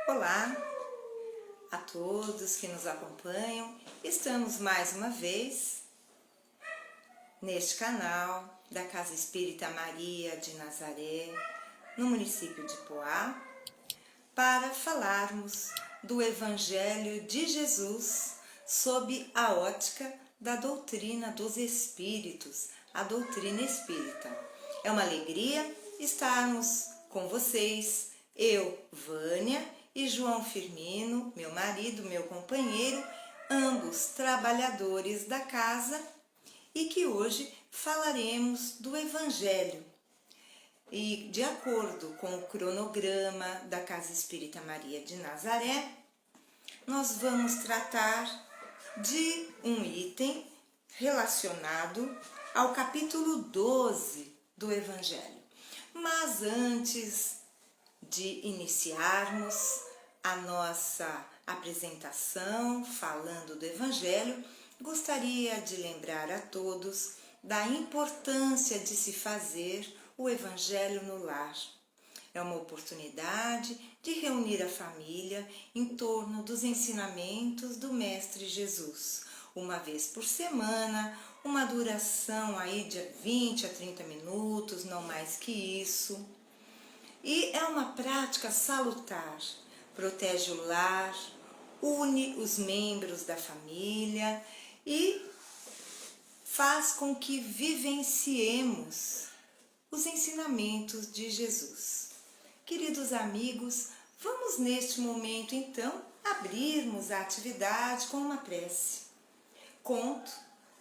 Olá a todos que nos acompanham. Estamos mais uma vez neste canal da Casa Espírita Maria de Nazaré, no município de Poá, para falarmos do Evangelho de Jesus sob a ótica da doutrina dos Espíritos, a doutrina espírita. É uma alegria estarmos com vocês, eu, Vânia, e João Firmino, meu marido, meu companheiro, ambos trabalhadores da casa, e que hoje falaremos do Evangelho. E de acordo com o cronograma da Casa Espírita Maria de Nazaré, nós vamos tratar de um item relacionado ao capítulo 12 do Evangelho. Mas antes de iniciarmos a nossa apresentação falando do Evangelho, gostaria de lembrar a todos da importância de se fazer o Evangelho no lar. É uma oportunidade de reunir a família em torno dos ensinamentos do Mestre Jesus. Uma vez por semana, uma duração aí de 20 a 30 minutos, não mais que isso. E é uma prática salutar, protege o lar, une os membros da família e faz com que vivenciemos os ensinamentos de Jesus. Queridos amigos, vamos neste momento então abrirmos a atividade com uma prece. Conto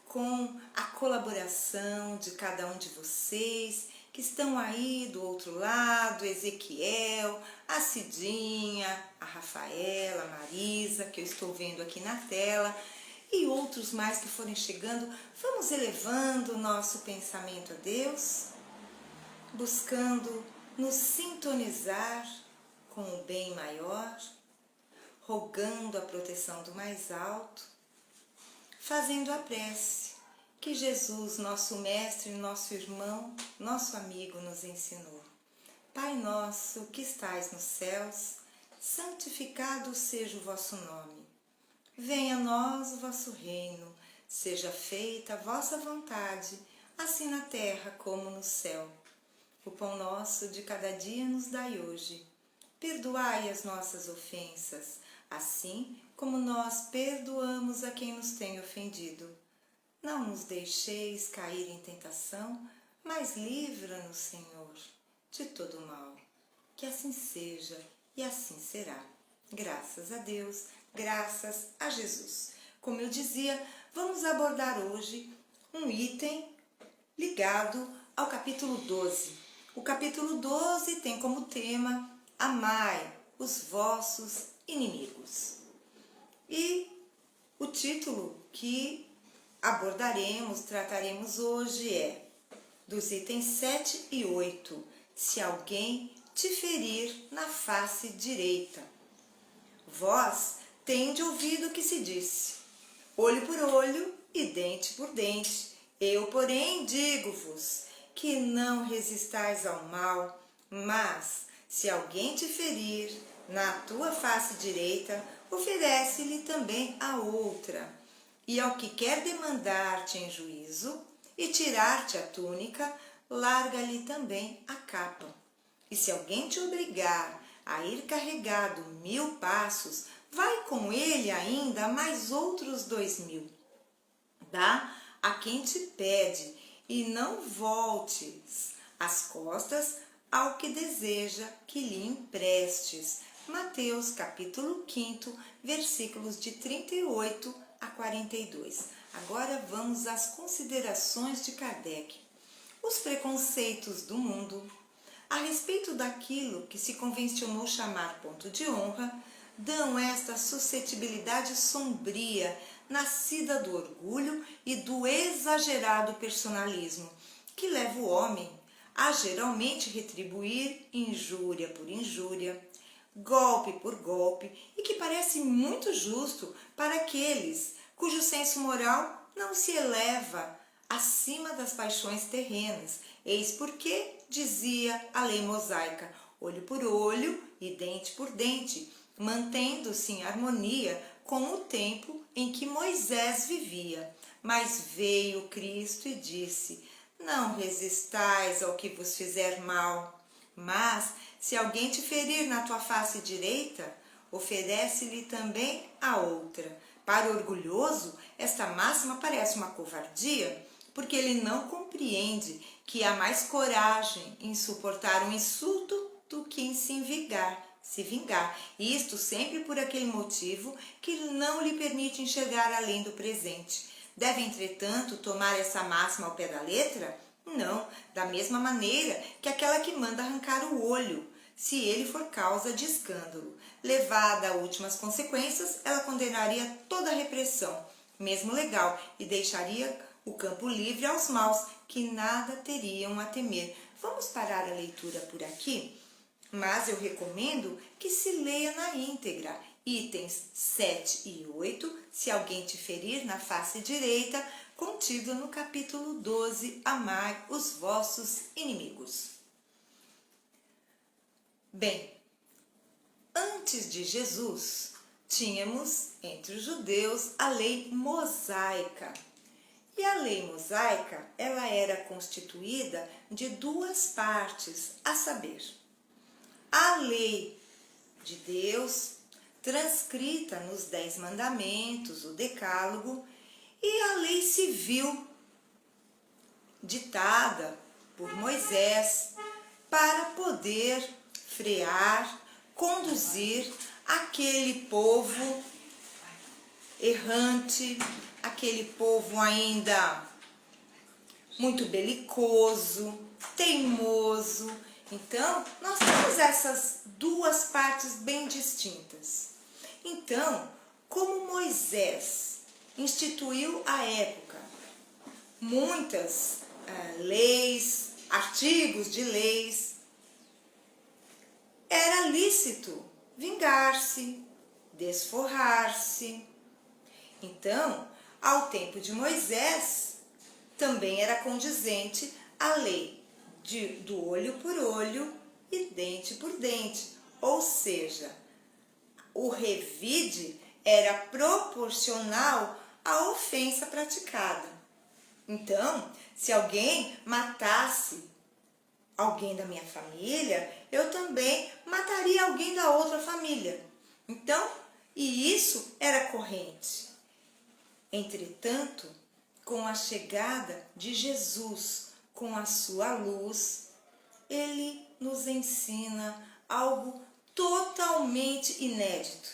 com a colaboração de cada um de vocês que estão aí do outro lado, Ezequiel, a Cidinha, a Rafaela, a Marisa, que eu estou vendo aqui na tela, e outros mais que forem chegando. Vamos elevando o nosso pensamento a Deus, buscando nos sintonizar com o bem maior, rogando a proteção do mais alto, fazendo a prece que Jesus, nosso mestre, nosso irmão, nosso amigo, nos ensinou. Pai nosso que estais nos céus, santificado seja o vosso nome. Venha a nós o vosso reino, seja feita a vossa vontade, assim na terra como no céu. O pão nosso de cada dia nos dai hoje. Perdoai as nossas ofensas, assim como nós perdoamos a quem nos tem ofendido. Não nos deixeis cair em tentação, mas livra-nos, Senhor, de todo mal. Que assim seja e assim será. Graças a Deus, graças a Jesus. Como eu dizia, vamos abordar hoje um item ligado ao capítulo 12. O capítulo 12 tem como tema Amai os vossos inimigos. E o título que abordaremos, trataremos hoje dos itens 7 e 8, se alguém te ferir na face direita. Vós tendes ouvido o que se disse, olho por olho e dente por dente. Eu, porém, digo-vos que não resistais ao mal, mas, se alguém te ferir na tua face direita, oferece-lhe também a outra. E ao que quer demandar-te em juízo e tirar-te a túnica, larga-lhe também a capa. E se alguém te obrigar a ir carregado 1000 passos, vai com ele ainda mais outros 2000. Dá a quem te pede, e não voltes as costas ao que deseja que lhe emprestes. Mateus capítulo 5, versículos de 38 a 42. Agora vamos às considerações de Kardec. Os preconceitos do mundo a respeito daquilo que se convencionou chamar ponto de honra dão esta suscetibilidade sombria, nascida do orgulho e do exagerado personalismo, que leva o homem a geralmente retribuir injúria por injúria, golpe por golpe, e que parece muito justo para aqueles cujo senso moral não se eleva acima das paixões terrenas. Eis porque dizia a lei mosaica, olho por olho e dente por dente, mantendo-se em harmonia com o tempo em que Moisés vivia. Mas veio Cristo e disse: não resistais ao que vos fizer mal, mas se alguém te ferir na tua face direita, oferece-lhe também a outra. Para o orgulhoso, esta máxima parece uma covardia, porque ele não compreende que há mais coragem em suportar um insulto do que em se vingar. E isto sempre por aquele motivo que não lhe permite enxergar além do presente. Deve, entretanto, tomar essa máxima ao pé da letra? Não, da mesma maneira que aquela que manda arrancar o olho, se ele for causa de escândalo. Levada a últimas consequências, ela condenaria toda a repressão, mesmo legal, e deixaria o campo livre aos maus, que nada teriam a temer. Vamos parar a leitura por aqui? Mas eu recomendo que se leia na íntegra. Itens 7 e 8, se alguém te ferir na face direita, contido no capítulo 12, amai os vossos inimigos. Bem, antes de Jesus, tínhamos entre os judeus a lei mosaica. E a lei mosaica, ela era constituída de duas partes, a saber, a lei de Deus, transcrita nos 10 mandamentos, o decálogo, e a lei civil, ditada por Moisés, para poder frear, conduzir aquele povo errante, aquele povo ainda muito belicoso, teimoso. Então, nós temos essas duas partes bem distintas. Então, como Moisés instituiu à época muitas leis, artigos de leis, era lícito vingar-se, desforrar-se. Então, ao tempo de Moisés, também era condizente a lei do olho por olho e dente por dente. Ou seja, o revide era proporcional à ofensa praticada. Então, se alguém matasse alguém da minha família, eu também mataria alguém da outra família. Então, e isso era corrente. Entretanto, com a chegada de Jesus, com a sua luz, ele nos ensina algo totalmente inédito,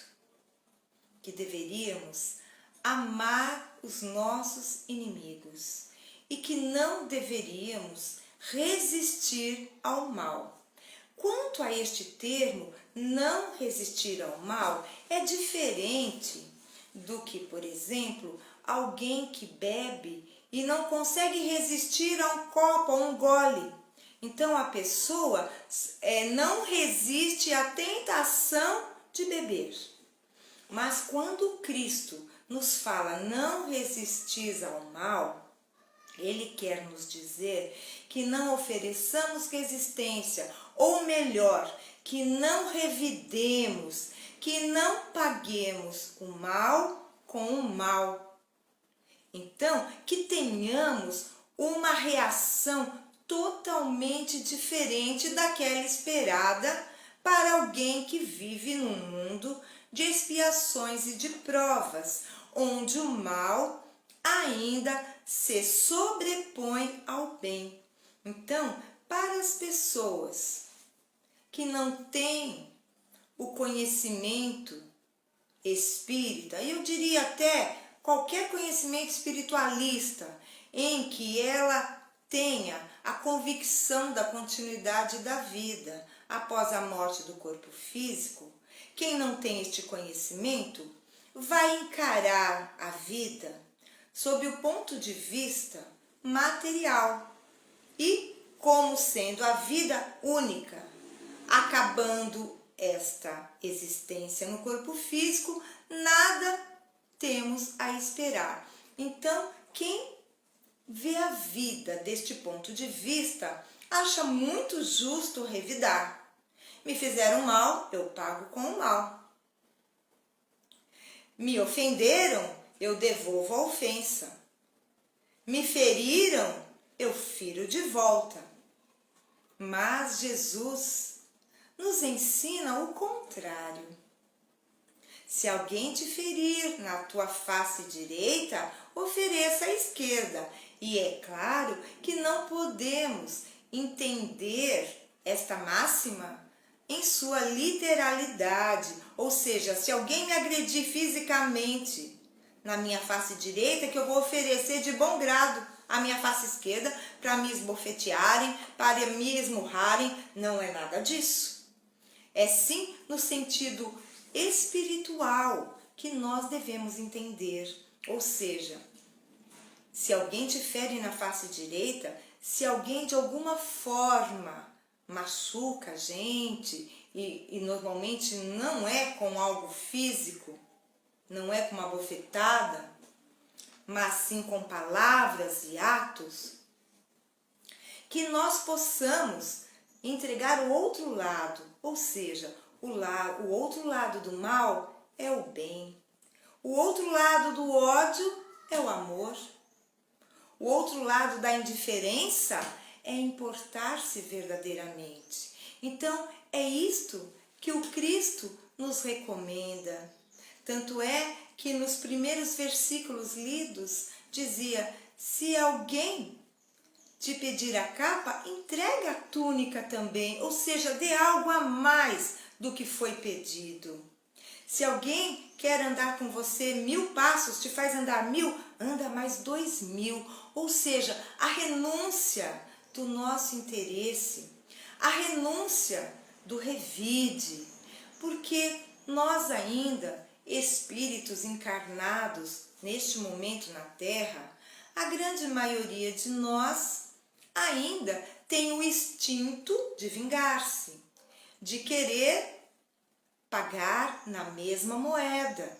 que deveríamos amar os nossos inimigos e que não deveríamos resistir ao mal. Quanto a este termo, não resistir ao mal, é diferente do que, por exemplo, alguém que bebe e não consegue resistir a um copo, a um gole. Então a pessoa não resiste à tentação de beber. Mas quando Cristo nos fala não resistis ao mal, ele quer nos dizer que não ofereçamos resistência, ou melhor, que não revidemos, que não paguemos o mal com o mal. Então, que tenhamos uma reação totalmente diferente daquela esperada para alguém que vive num mundo de expiações e de provas, onde o mal ainda se sobrepõe ao bem. Então, para as pessoas que não têm o conhecimento espírita, e eu diria até qualquer conhecimento espiritualista, em que ela tenha a convicção da continuidade da vida após a morte do corpo físico, quem não tem este conhecimento vai encarar a vida sob o ponto de vista material e como sendo a vida única, acabando esta existência no corpo físico, nada temos a esperar. Então, quem vê a vida deste ponto de vista acha muito justo revidar. Me fizeram mal, eu pago com o mal. Me ofenderam, eu devolvo a ofensa. Me feriram, eu firo de volta. Mas Jesus nos ensina o contrário. Se alguém te ferir na tua face direita, ofereça a esquerda. E é claro que não podemos entender esta máxima em sua literalidade. Ou seja, se alguém me agredir fisicamente na minha face direita, que eu vou oferecer de bom grado a minha face esquerda para me esbofetearem, para me esmurrarem. Não é nada disso. É sim no sentido espiritual que nós devemos entender. Ou seja, se alguém te fere na face direita, se alguém de alguma forma machuca a gente, e normalmente não é com algo físico, não é com uma bofetada, mas sim com palavras e atos, que nós possamos entregar o outro lado, ou seja, o outro lado do mal é o bem, o outro lado do ódio é o amor, o outro lado da indiferença é importar-se verdadeiramente. Então, é isto que o Cristo nos recomenda. Tanto é que nos primeiros versículos lidos dizia: se alguém te pedir a capa, entregue a túnica também, ou seja, dê algo a mais do que foi pedido. Se alguém quer andar com você 1000 passos, te faz andar 1000, anda mais 2000. Ou seja, a renúncia do nosso interesse, a renúncia do revide, porque nós ainda, espíritos encarnados neste momento na Terra, a grande maioria de nós ainda tem o instinto de vingar-se, de querer pagar na mesma moeda.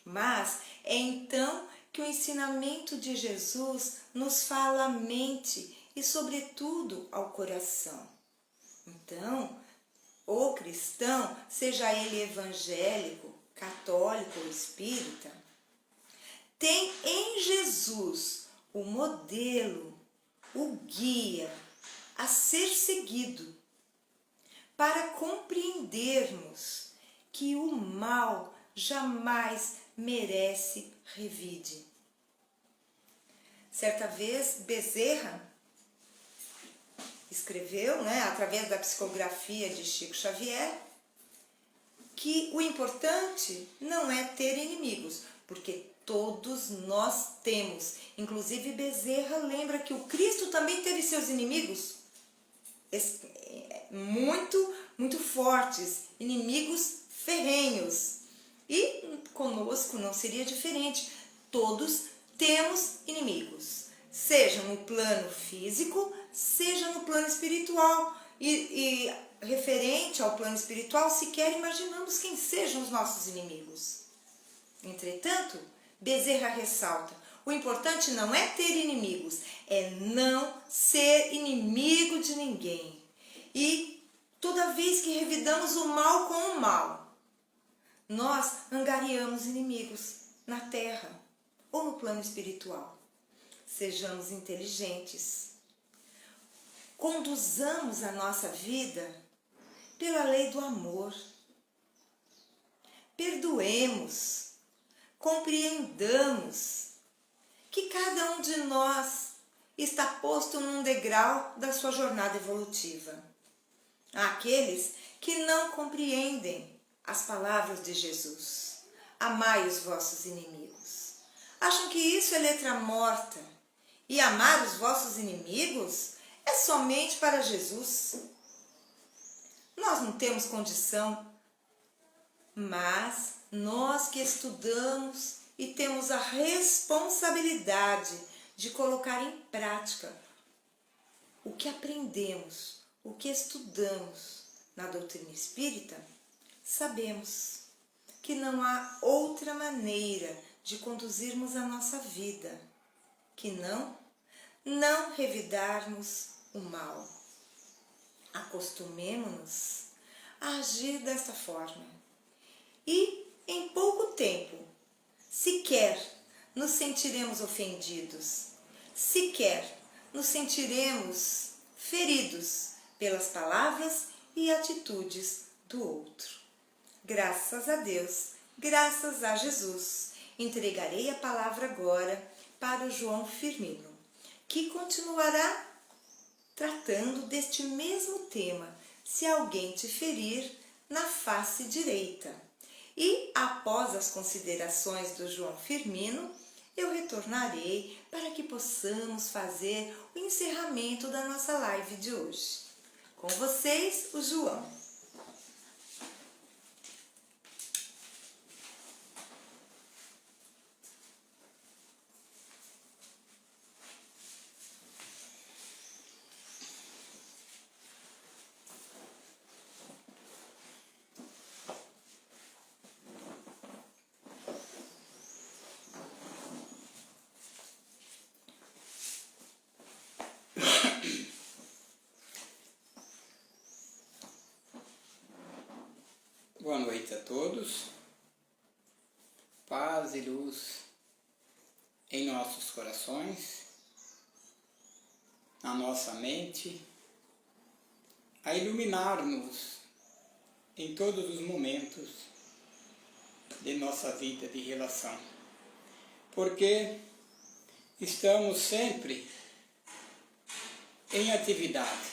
Mas é então que o ensinamento de Jesus nos fala à mente e, sobretudo, ao coração. Então, o cristão, seja ele evangélico, católico ou espírita, tem em Jesus o modelo, o guia a ser seguido para compreendermos que o mal jamais merece revide. Certa vez, Bezerra escreveu, através da psicografia de Chico Xavier, que o importante não é ter inimigos, porque todos nós temos. Inclusive, Bezerra lembra que o Cristo também teve seus inimigos muito fortes, inimigos ferrenhos. E conosco não seria diferente. Todos temos inimigos, seja no plano físico, seja no plano espiritual. E referente ao plano espiritual, sequer imaginamos quem sejam os nossos inimigos. Entretanto, Bezerra ressalta: o importante não é ter inimigos, é não ser inimigo de ninguém. E toda vez que revidamos o mal com o mal, nós angariamos inimigos na terra ou no plano espiritual. Sejamos inteligentes. Conduzamos a nossa vida pela lei do amor. Perdoemos, compreendamos que cada um de nós está posto num degrau da sua jornada evolutiva. Há aqueles que não compreendem as palavras de Jesus: amai os vossos inimigos. Acham que isso é letra morta e amar os vossos inimigos é somente para Jesus. Nós não temos condição, mas nós que estudamos e temos a responsabilidade de colocar em prática o que aprendemos, o que estudamos na doutrina espírita, sabemos que não há outra maneira de conduzirmos a nossa vida que não revidarmos o mal. Acostumemo-nos a agir desta forma e em pouco tempo nos sentiremos ofendidos, sequer nos sentiremos feridos pelas palavras e atitudes do outro. Graças a Deus, graças a Jesus, entregarei a palavra agora para o João Firmino, que continuará tratando deste mesmo tema, se alguém te ferir na face direita. E, após as considerações do João Firmino, eu retornarei para que possamos fazer o encerramento da nossa live de hoje. Com vocês, o João. Boa noite a todos, paz e luz em nossos corações, na nossa mente, a iluminar-nos em todos os momentos de nossa vida de relação, porque estamos sempre em atividade,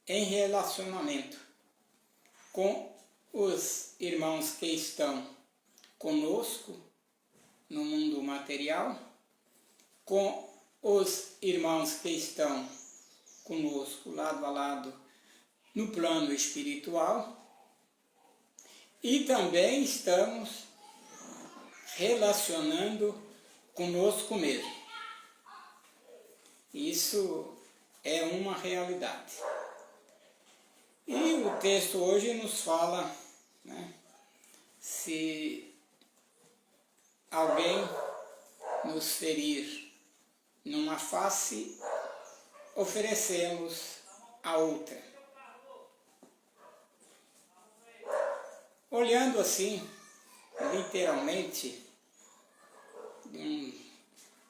em relacionamento com os irmãos que estão conosco no mundo material, com os irmãos que estão conosco lado a lado no plano espiritual, e também estamos relacionando conosco mesmo. Isso é uma realidade. E o texto hoje nos fala, se alguém nos ferir numa face, oferecemos a outra. Olhando assim, literalmente, num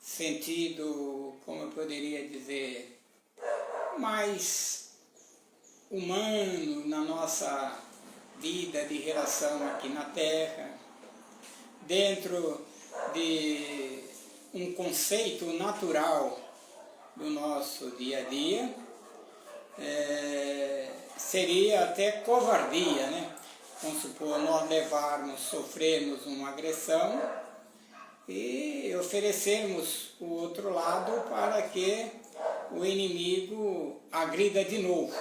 sentido, como eu poderia dizer, mais humano na nossa vida de relação aqui na Terra, dentro de um conceito natural do nosso dia a dia, seria até covardia, né? Vamos supor, nós sofrermos uma agressão e oferecermos o outro lado para que o inimigo agrida de novo.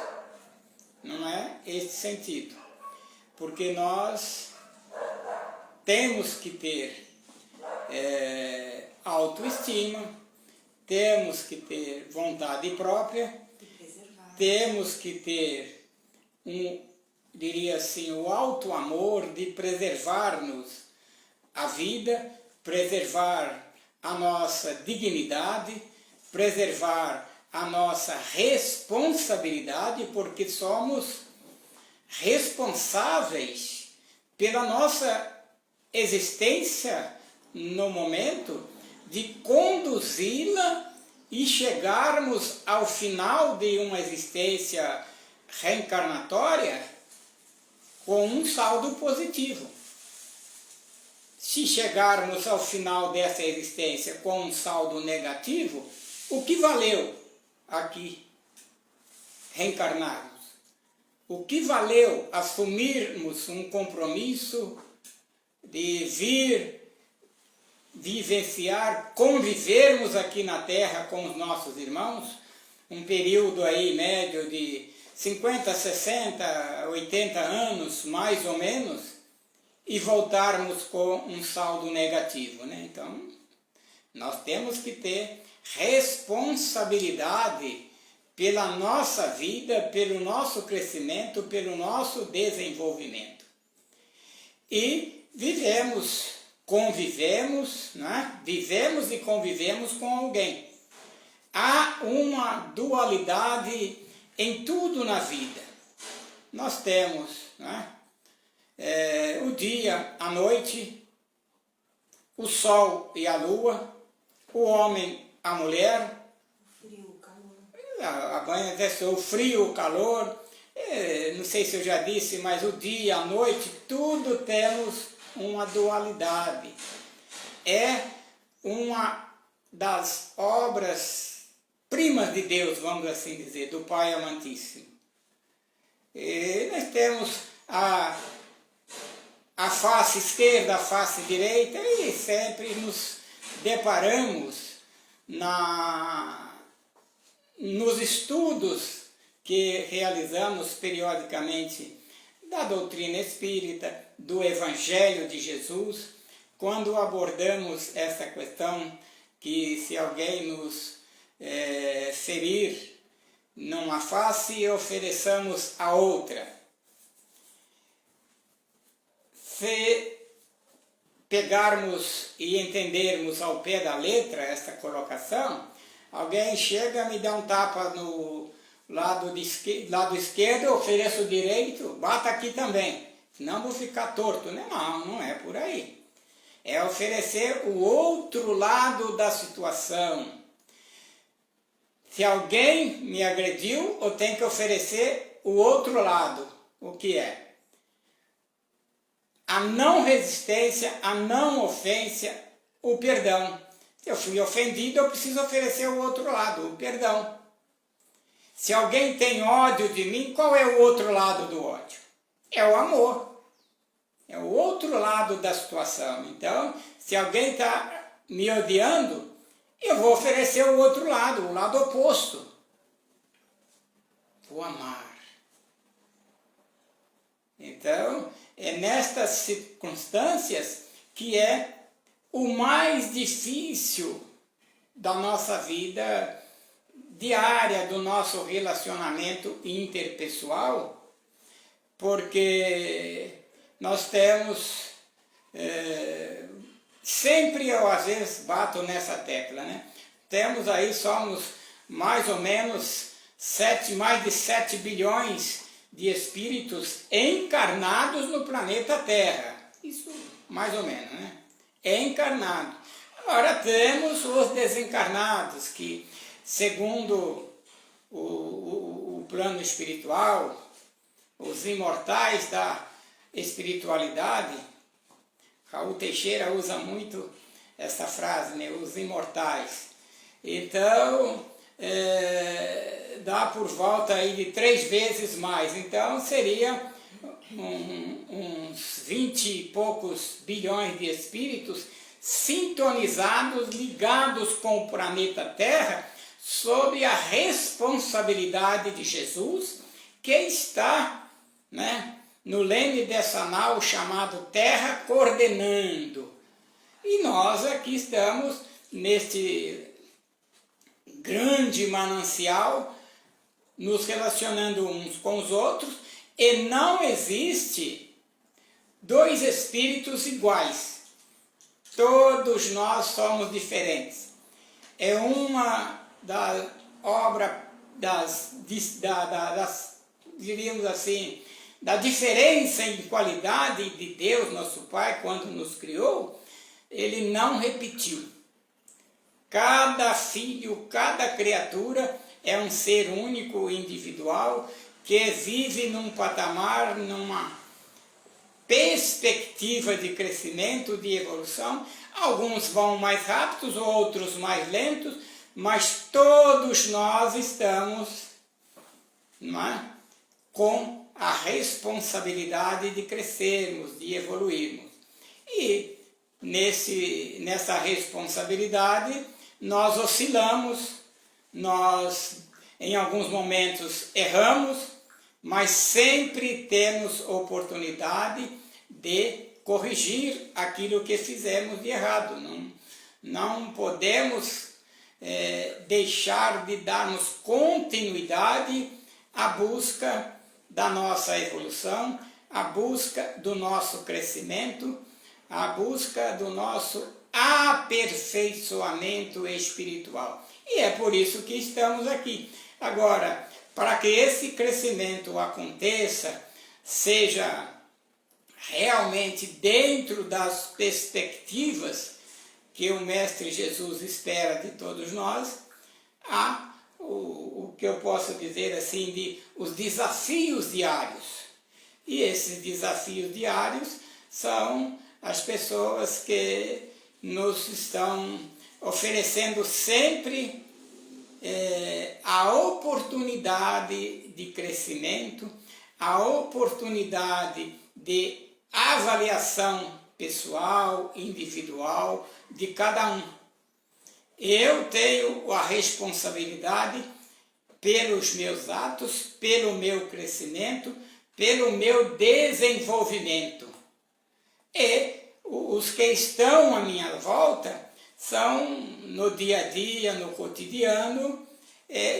Não é esse sentido, porque nós temos que ter autoestima, temos que ter vontade própria, temos que ter diria assim, o alto amor de preservar-nos a vida, preservar a nossa dignidade, preservar a nossa responsabilidade, porque somos responsáveis pela nossa existência no momento de conduzi-la e chegarmos ao final de uma existência reencarnatória com um saldo positivo. Se chegarmos ao final dessa existência com um saldo negativo, o que valeu aqui reencarnarmos? O que valeu assumirmos um compromisso de vir vivenciar, convivermos aqui na Terra com os nossos irmãos, um período aí médio de 50, 60, 80 anos, mais ou menos, e voltarmos com um saldo negativo, né? Então, nós temos que ter responsabilidade pela nossa vida, pelo nosso crescimento, pelo nosso desenvolvimento. E convivemos, né? Vivemos e convivemos com alguém. Há uma dualidade em tudo na vida. Nós temos, né? O dia, a noite, o sol e a lua, o homem, a mulher, o frio, o calor, não sei se eu já disse, mas o dia, a noite, tudo temos uma dualidade. É uma das obras primas de Deus, vamos assim dizer, do Pai Amantíssimo. E nós temos a face esquerda, a face direita, e sempre nos deparamos nos estudos que realizamos periodicamente da doutrina espírita, do Evangelho de Jesus, quando abordamos essa questão que se alguém nos ferir numa face, ofereçamos a outra. Se pegarmos e entendermos ao pé da letra esta colocação, alguém chega, me dá um tapa no lado esquerdo, eu ofereço o direito, bata aqui também, senão vou ficar torto. Não é por aí. É oferecer o outro lado da situação. Se alguém me agrediu, eu tenho que oferecer o outro lado. O que é? A não resistência, a não ofensa, o perdão. Se eu fui ofendido, eu preciso oferecer o outro lado, o perdão. Se alguém tem ódio de mim, qual é o outro lado do ódio? É o amor. É o outro lado da situação. Então, se alguém está me odiando, eu vou oferecer o outro lado, o lado oposto. Vou amar. Então, é nestas circunstâncias que é o mais difícil da nossa vida diária, do nosso relacionamento interpessoal, porque nós temos, sempre eu às vezes bato nessa tecla, né? Temos aí, somos mais ou menos mais de 7 bilhões de espíritos encarnados no planeta Terra. Isso mais ou menos, né? Encarnado. Agora temos os desencarnados, que segundo o plano espiritual, os imortais da espiritualidade, Raul Teixeira usa muito essa frase, né? Os imortais. Então, dá por volta aí de 3 vezes mais. Então, seria uns 20 e poucos bilhões de espíritos sintonizados, ligados com o planeta Terra, sob a responsabilidade de Jesus, que está, né, no leme dessa nau chamado Terra, coordenando. E nós aqui estamos neste grande manancial, nos relacionando uns com os outros, e não existe 2 espíritos iguais. Todos nós somos diferentes. É uma da obra diríamos assim, da diferença em qualidade de Deus, nosso Pai, quando nos criou. Ele não repetiu. Cada filho, cada criatura é um ser único, individual, que vive num patamar, numa perspectiva de crescimento, de evolução. Alguns vão mais rápidos, outros mais lentos, mas todos nós estamos, não é, com a responsabilidade de crescermos, de evoluirmos. E nessa responsabilidade nós oscilamos, nós em alguns momentos erramos, mas sempre temos oportunidade de corrigir aquilo que fizemos de errado. Não podemos deixar de darmos continuidade à busca da nossa evolução, à busca do nosso crescimento, à busca do nosso aperfeiçoamento espiritual. E é por isso que estamos aqui. Agora, para que esse crescimento aconteça, seja realmente dentro das perspectivas que o Mestre Jesus espera de todos nós, há o que eu posso dizer assim, de os desafios diários. E esses desafios diários são as pessoas que nos estão oferecendo sempre a oportunidade de crescimento, a oportunidade de avaliação pessoal, individual de cada um. Eu tenho a responsabilidade pelos meus atos, pelo meu crescimento, pelo meu desenvolvimento. E os que estão à minha volta são, no dia a dia, no cotidiano,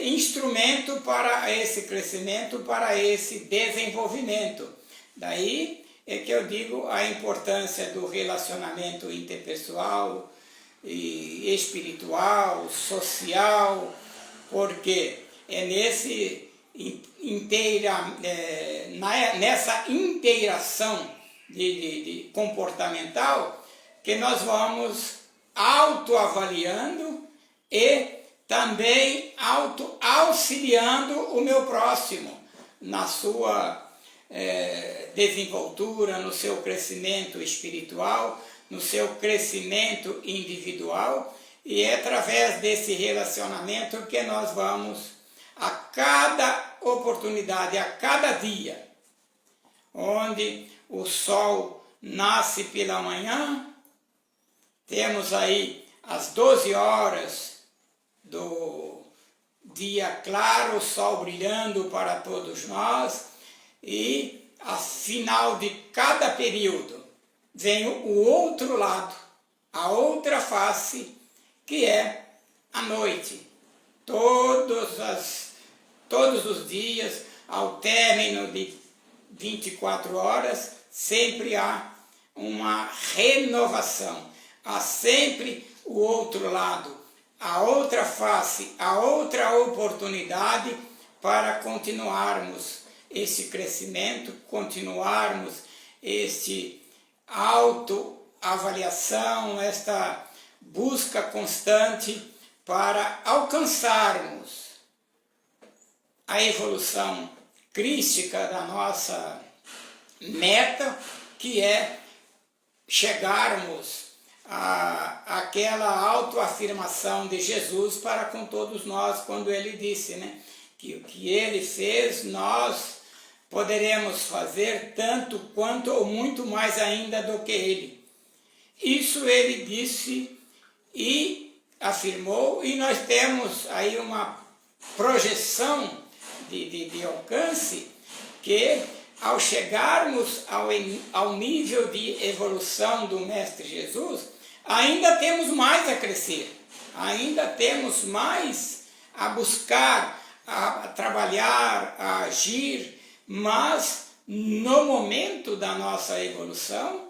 instrumento para esse crescimento, para esse desenvolvimento. Daí é que eu digo a importância do relacionamento interpessoal, e espiritual, social, porque é nessa inteiração de comportamental que nós vamos autoavaliando e também auxiliando o meu próximo na sua desenvoltura, no seu crescimento espiritual, no seu crescimento individual, e é através desse relacionamento que nós vamos, a cada oportunidade, a cada dia, onde o sol nasce pela manhã, temos aí as 12 horas do dia claro, o sol brilhando para todos nós, e ao final de cada período vem o outro lado, a outra face, que é a noite. Todos os dias, ao término de 24 horas, sempre há uma renovação, há sempre o outro lado, a outra face, a outra oportunidade para continuarmos esse crescimento, continuarmos este autoavaliação, esta busca constante para alcançarmos a evolução crística da nossa meta, que é chegarmos àquela autoafirmação de Jesus para com todos nós, quando ele disse, né, que o que ele fez, nós poderemos fazer tanto quanto ou muito mais ainda do que ele. Isso ele disse e afirmou, e nós temos aí uma projeção de alcance que, ao chegarmos ao nível de evolução do Mestre Jesus, ainda temos mais a crescer, ainda temos mais a buscar, a trabalhar, a agir, mas no momento da nossa evolução,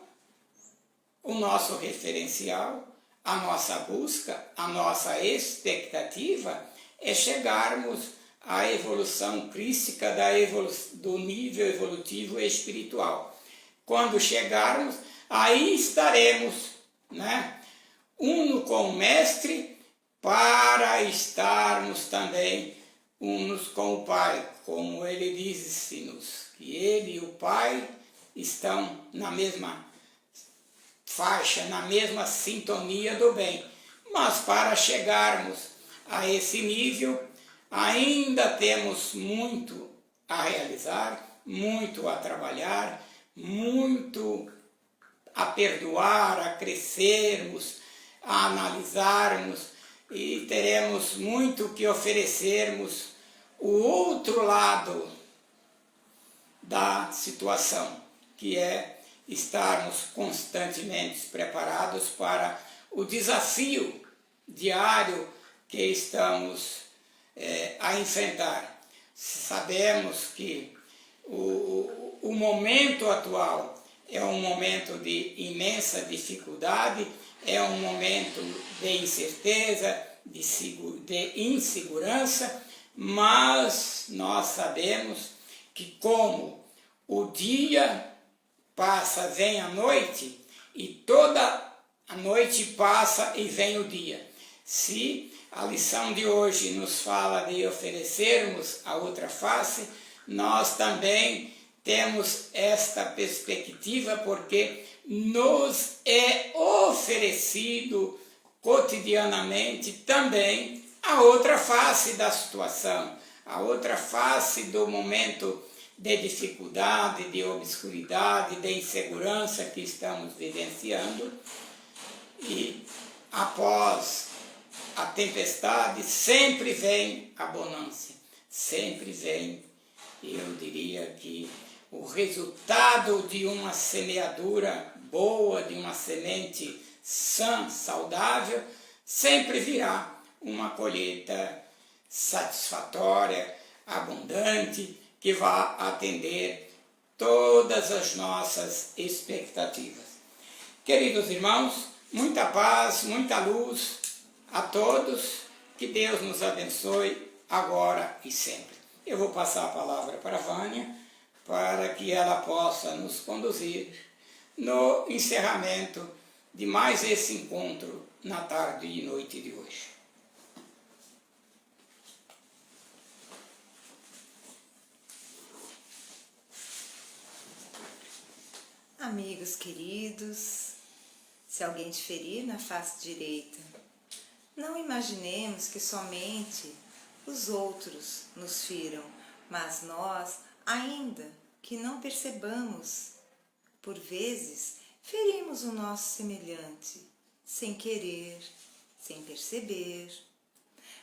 o nosso referencial, a nossa busca, a nossa expectativa é chegarmos à evolução crística do nível evolutivo espiritual. Quando chegarmos, aí estaremos, né, uno com o Mestre, para estarmos também unos com o Pai, como ele disse-nos, que ele e o Pai estão na mesma faixa, na mesma sintonia do bem. Mas para chegarmos a esse nível, ainda temos muito a realizar, muito a trabalhar, muito a perdoar, a crescermos, a analisarmos, e teremos muito que oferecermos o outro lado da situação, que é estarmos constantemente preparados para o desafio diário que estamos a enfrentar. Sabemos que o momento atual é um momento de imensa dificuldade, é um momento de incerteza, de insegurança, mas nós sabemos que, como o dia passa, vem a noite, e toda a noite passa e vem o dia. Se a lição de hoje nos fala de oferecermos a outra face, nós também temos esta perspectiva, porque nos é oferecido cotidianamente também a outra face da situação, a outra face do momento de dificuldade, de obscuridade, de insegurança que estamos vivenciando. E após a tempestade sempre vem a bonança, sempre vem, eu diria que o resultado de uma semeadura boa, de uma semente sã, saudável, sempre virá uma colheita satisfatória, abundante, que vai atender todas as nossas expectativas. Queridos irmãos, muita paz, muita luz a todos, que Deus nos abençoe agora e sempre. Eu vou passar a palavra para a Vânia, para que ela possa nos conduzir no encerramento de mais esse encontro na tarde e noite de hoje. Amigos queridos, se alguém te ferir na face direita, não imaginemos que somente os outros nos firam, mas nós, ainda que não percebamos, por vezes ferimos o nosso semelhante, sem querer, sem perceber.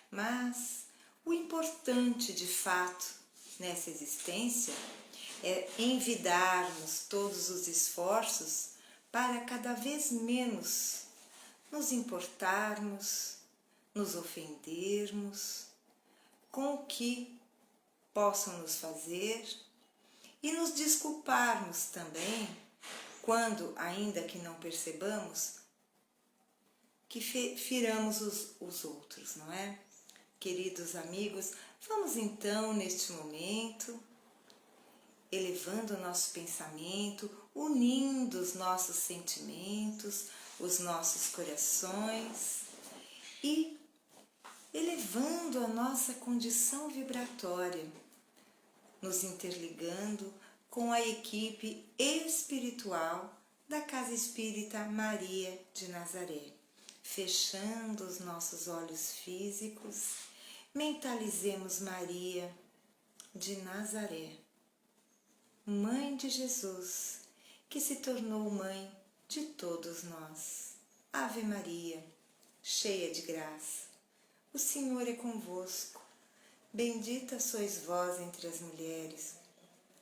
Mas o importante de fato nessa existência é envidarmos todos os esforços para cada vez menos nos importarmos, nos ofendermos com o que possam nos fazer e nos desculparmos também quando, ainda que não percebamos, que firamos os outros, não é? Queridos amigos, vamos então neste momento elevando o nosso pensamento, unindo os nossos sentimentos, os nossos corações e elevando a nossa condição vibratória, nos interligando com a equipe espiritual da Casa Espírita Maria de Nazaré. Fechando os nossos olhos físicos, mentalizemos Maria de Nazaré, Mãe de Jesus, que se tornou mãe de todos nós. Ave Maria, cheia de graça, o Senhor é convosco. Bendita sois vós entre as mulheres,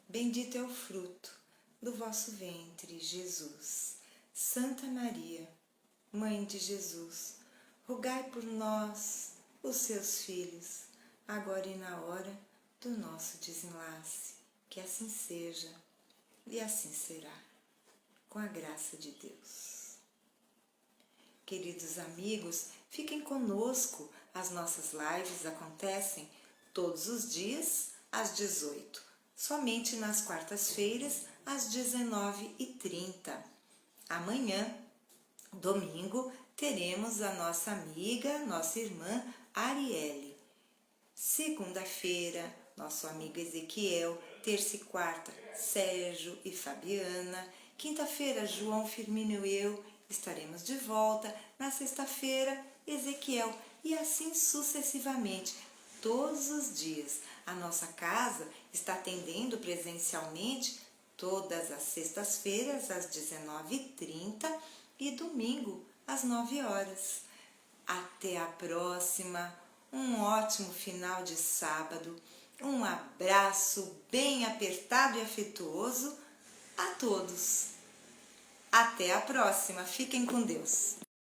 bendito é o fruto do vosso ventre, Jesus. Santa Maria, Mãe de Jesus, rogai por nós, os seus filhos, agora e na hora do nosso desenlace. Que assim seja e assim será, com a graça de Deus. Queridos amigos, fiquem conosco. As nossas lives acontecem todos os dias às 18, somente nas quartas-feiras às 19h30. Amanhã, domingo, teremos a nossa amiga, nossa irmã Arielle. Segunda-feira, nosso amigo Ezequiel. Terça e quarta, Sérgio e Fabiana. Quinta-feira, João Firmino e eu estaremos de volta. Na sexta-feira, Ezequiel. E assim sucessivamente, todos os dias. A nossa casa está atendendo presencialmente todas as sextas-feiras, às 19h30 e domingo, às 9h. Até a próxima. Um ótimo final de sábado. Um abraço bem apertado e afetuoso a todos. Até a próxima. Fiquem com Deus.